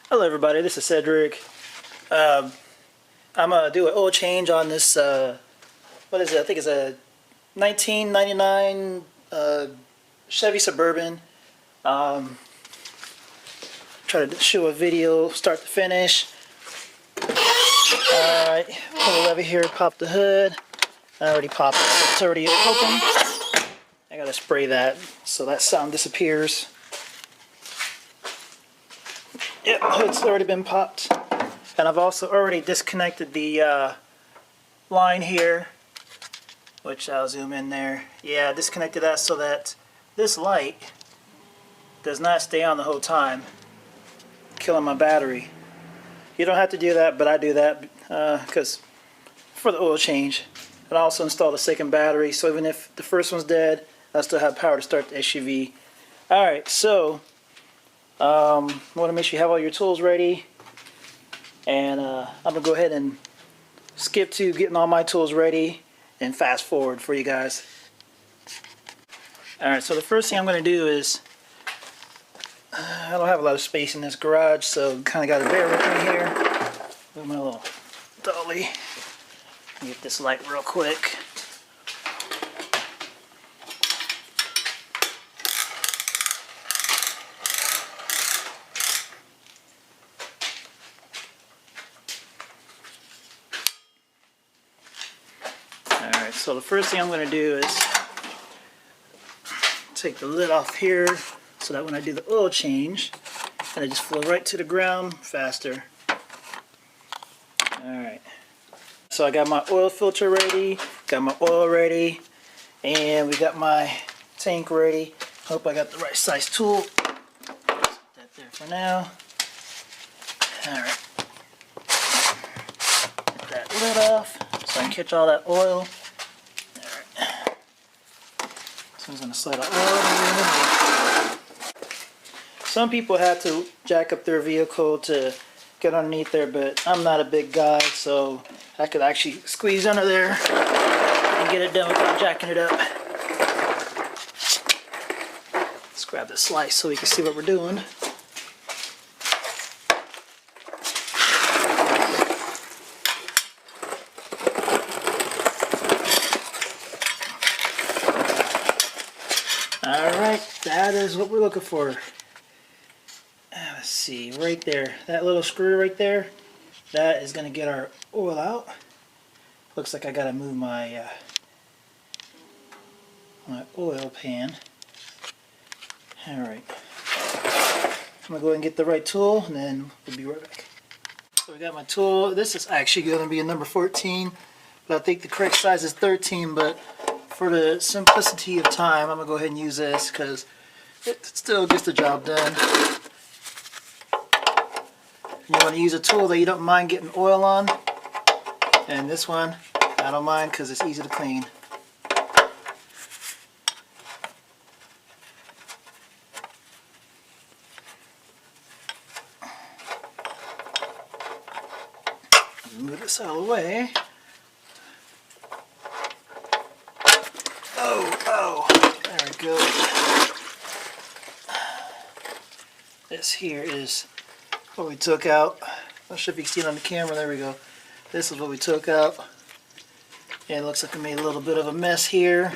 Hello everybody, this is Cedric. I'm gonna do an oil change on this, what is it? I think it's a 1999 Chevy Suburban. Try to show a video start to finish. Alright, pull the lever here, pop the hood. I already popped it, so it's already open. I gotta spray that so that sound disappears. Yep, hood's already been popped. And I've also already disconnected the line here, which I'll zoom in there. Yeah, I disconnected that so that this light does not stay on the whole time, killing my battery. You don't have to do that, but I do that because for the oil change. And I also installed a second battery, so even if the first one's dead, I still have power to start the SUV. Alright, so you want to make sure you have all your tools ready. And I'm going to go ahead and skip to getting all my tools ready and fast forward for you guys. Alright, so the first thing I'm going to do is, I don't have a lot of space in this garage, so kind of got to bear with me here. With my little dolly. Get this light real quick. Alright, so the first thing I'm going to do is take the lid off here so that when I do the oil change, it'll just flow right to the ground faster. Alright, so I got my oil filter ready, got my oil ready, and we got my tank ready. Hope I got the right size tool. Set that there for now. Alright, get that lid off so I can catch all that oil. Alright, so I'm going to slide the oil in. Some people have to jack up their vehicle to get underneath there, but I'm not a big guy, so I could actually squeeze under there and get it done without jacking it up. Let's grab the slice so we can see what we're doing. Alright, that is what we're looking for. Let's see, right there, that little screw right there, that is going to get our oil out. Looks like I got to move my my oil pan. Alright, I'm going to go ahead and get the right tool and then we'll be right back. So we got my tool. This is actually going to be a number 14, but I think the correct size is 13, but for the simplicity of time, I'm going to go ahead and use this because it still gets the job done. You want to use a tool that you don't mind getting oil on, and this one I don't mind because it's easy to clean. Move this out of the way. Oh, there we go. This here is what we took out. Not sure if you can see it on the camera. There we go. This is what we took out. And it looks like we made a little bit of a mess here.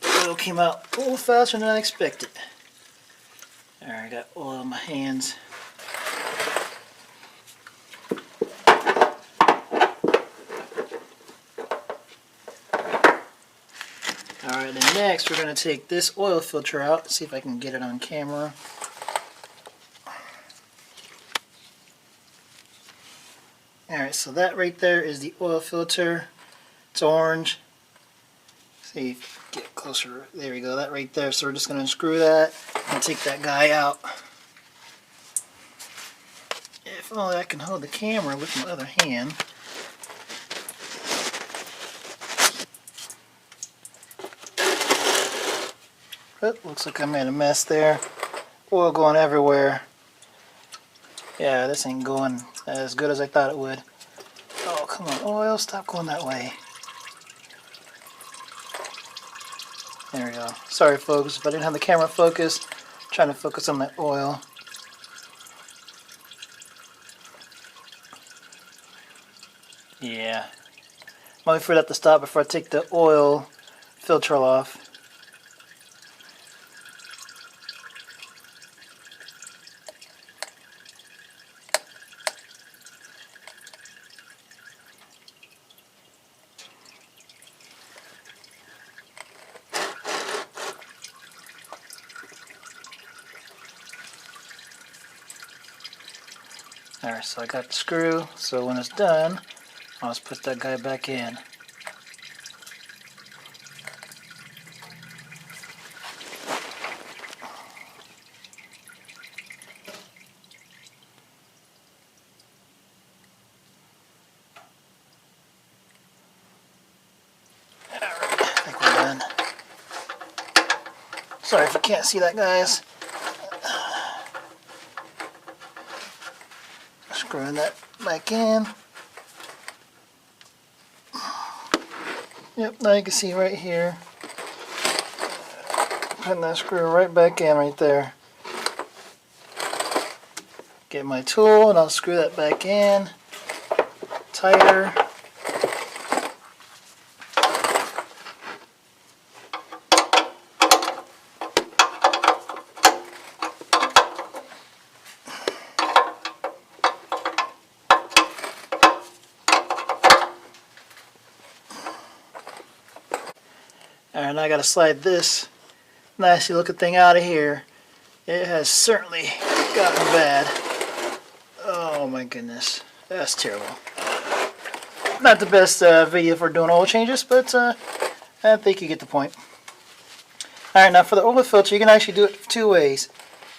The oil came out a little faster than I expected. Alright, I got oil on my hands. Alright, then next we're going to take this oil filter out. See if I can get it on camera. Alright, so that right there is the oil filter. It's orange. See if I can get closer. There we go, that right there. So we're just going to unscrew that and take that guy out. If only I can hold the camera with my other hand. But looks like I made a mess there. Oil going everywhere. Yeah, this ain't going as good as I thought it would. Oh, come on, oil, stop going that way. There we go. Sorry folks, if I didn't have the camera focused, I'm trying to focus on that oil. Yeah. I'm waiting for that to stop before I take the oil filter off. Alright, so I got the screw, so when it's done, I'll just put that guy back in. Alright, I think we're done. Sorry if you can't see that, guys. Screwing that back in. Yep, now you can see right here. Putting that screw right back in right there. Get my tool and I'll screw that back in. Tighter. Alright, now I gotta slide this nasty looking thing out of here. It has certainly gotten bad. Oh my goodness, that's terrible. Not the best video for doing oil changes, but I think you get the point. Alright, now for the oil filter, you can actually do it two ways.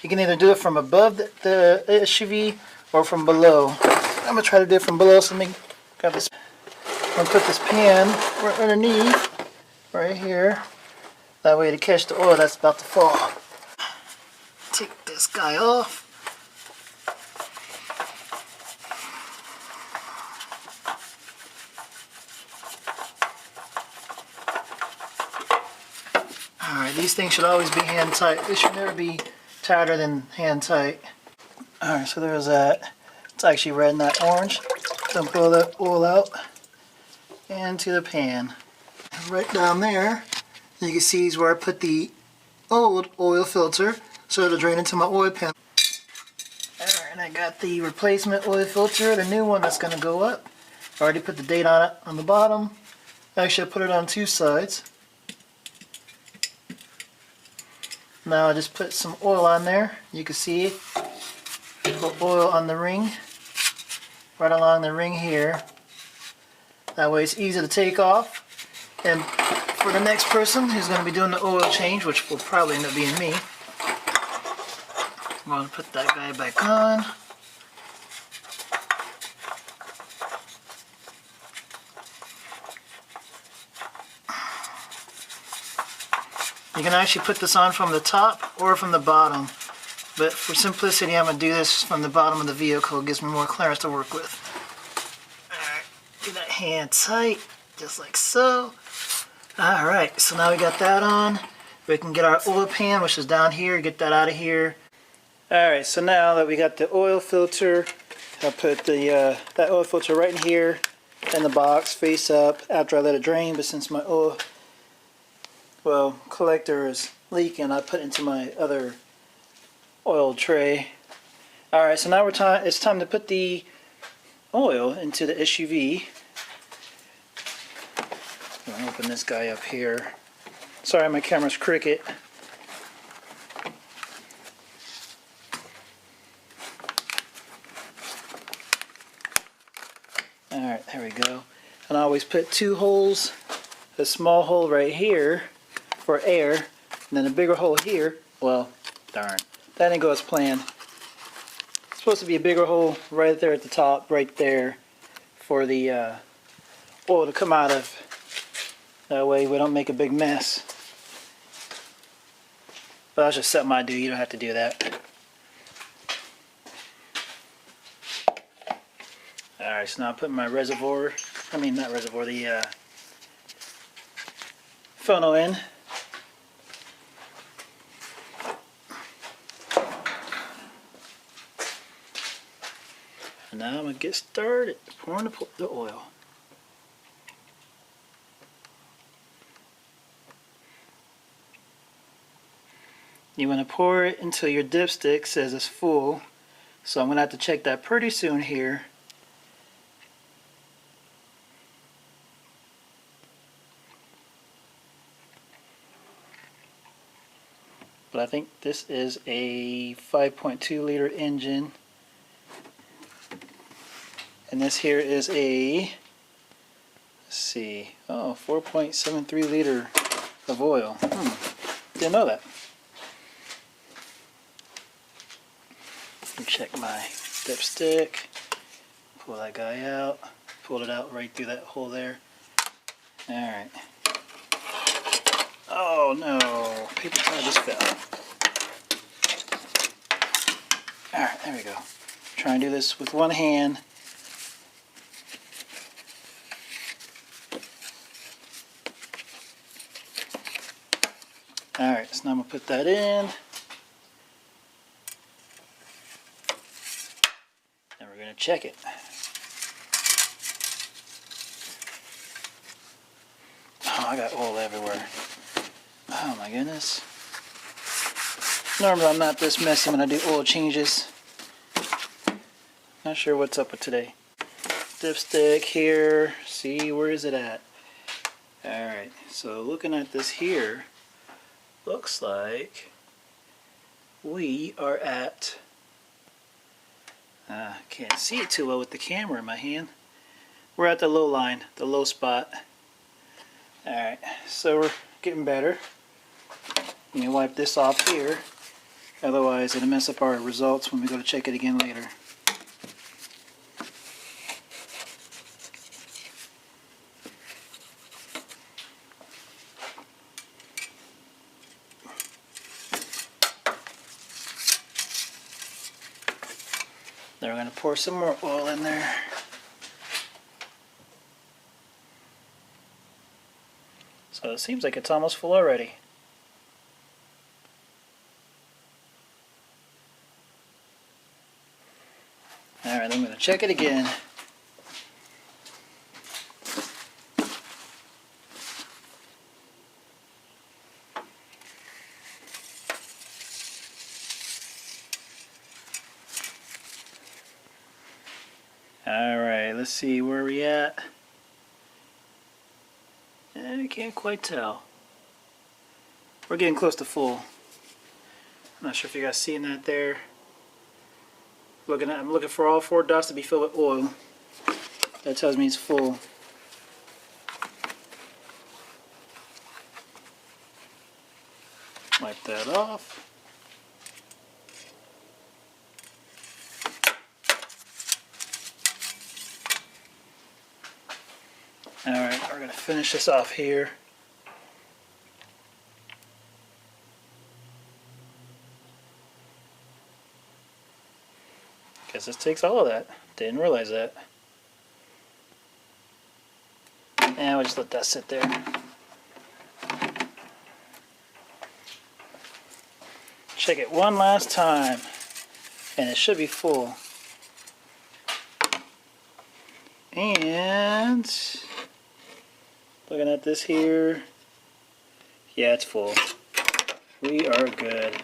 You can either do it from above the SUV or from below. I'm going to try to do it from below, so let me grab this. I'm going to put this pan right underneath, right here. That way to catch the oil that's about to fall. Take this guy off. Alright, these things should always be hand tight. They should never be tighter than hand tight. Alright, so there's that. It's actually red, not orange. So blow that oil out into the pan. Right down there, you can see is where I put the old oil filter, so it'll drain into my oil pan. Alright, and I got the replacement oil filter, the new one that's going to go up. I already put the date on it on the bottom. Actually, I put it on two sides. Now I just put some oil on there. You can see put oil on the ring, right along the ring here. That way it's easy to take off. And for the next person who's going to be doing the oil change, which will probably end up being me, I'm going to put that guy back on. You can actually put this on from the top or from the bottom, but for simplicity I'm going to do this from the bottom of the vehicle. It gives me more clearance to work with. Alright, get that hand tight, just like so. Alright, so now we got that on. We can get our oil pan, which is down here, get that out of here. Alright, so now that we got the oil filter, I'll put the that oil filter right in here in the box, face up, after I let it drain, but since my oil collector is leaking, I put it into my other oil tray. Alright, so now it's time to put the oil into the SUV. I'm going to open this guy up here. Sorry, my camera's crooked. Alright, there we go. And I always put two holes, a small hole right here for air, and then a bigger hole here. Well, darn, that didn't go as planned. It's supposed to be a bigger hole right there at the top, right there, for the oil to come out of. That way we don't make a big mess. But that's just something I do. You don't have to do that. Alright, so now I'm putting my reservoir, the funnel in. And now I'm going to get started pouring the oil. You want to pour it until your dipstick says it's full. So I'm going to have to check that pretty soon here. But I think this is a 5.2 liter engine. And this here is a, let's see, oh, 4.73 liter of oil. Didn't know that. Let me check my dipstick. Pull that guy out. Pull it out right through that hole there. Alright. Oh no, paper towel just fell. Alright, there we go. Try and do this with one hand. Alright, so now I'm going to put that in. And we're going to check it. Oh, I got oil everywhere. Oh my goodness. Normally I'm not this messy when I do oil changes. Not sure what's up with today. Dipstick here. See, where is it at? Alright, so looking at this here, looks like we are at, can't see it too well with the camera in my hand. We're at the low line, the low spot. Alright, so we're getting better. You can wipe this off here, otherwise it'll mess up our results when we go to check it again later. Then we're going to pour some more oil in there. So it seems like it's almost full already. Alright, I'm going to check it again. Alright, let's see where we at. I can't quite tell. We're getting close to full. I'm not sure if you guys seeing that there. I'm looking for all 4 dots to be filled with oil. That tells me it's full. Wipe that off. Alright, we're going to finish this off here. Guess this takes all of that. Didn't realize that. And we'll just let that sit there. Check it one last time. And it should be full. And looking at this here, yeah, it's full. We are good.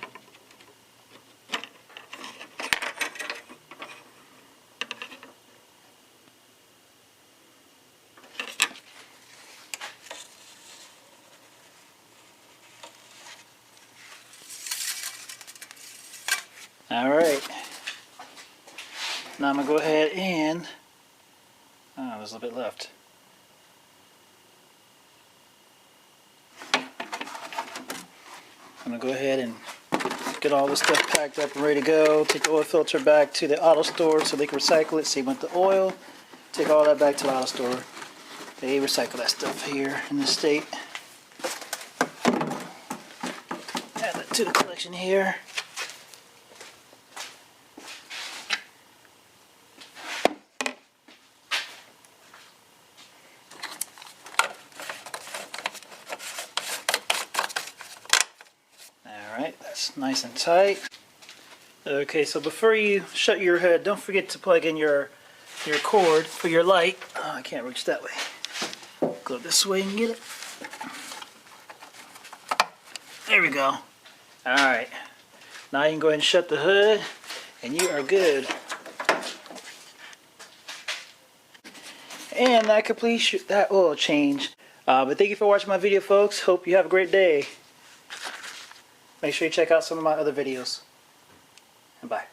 Alright, now I'm going to go ahead and, oh, there's a little bit left. I'm going to go ahead and get all this stuff packed up and ready to go. Take the oil filter back to the auto store so they can recycle it. Save up the oil. Take all that back to the auto store. They recycle that stuff here in the state. Add that to the collection here. Alright, that's nice and tight. Okay, so before you shut your hood, don't forget to plug in your cord for your light. Oh, I can't reach that way. Go this way and get it. There we go. Alright. Now you can go ahead and shut the hood, and you are good. And that completes that oil change. But thank you for watching my video, folks. Hope you have a great day. Make sure you check out some of my other videos. And bye.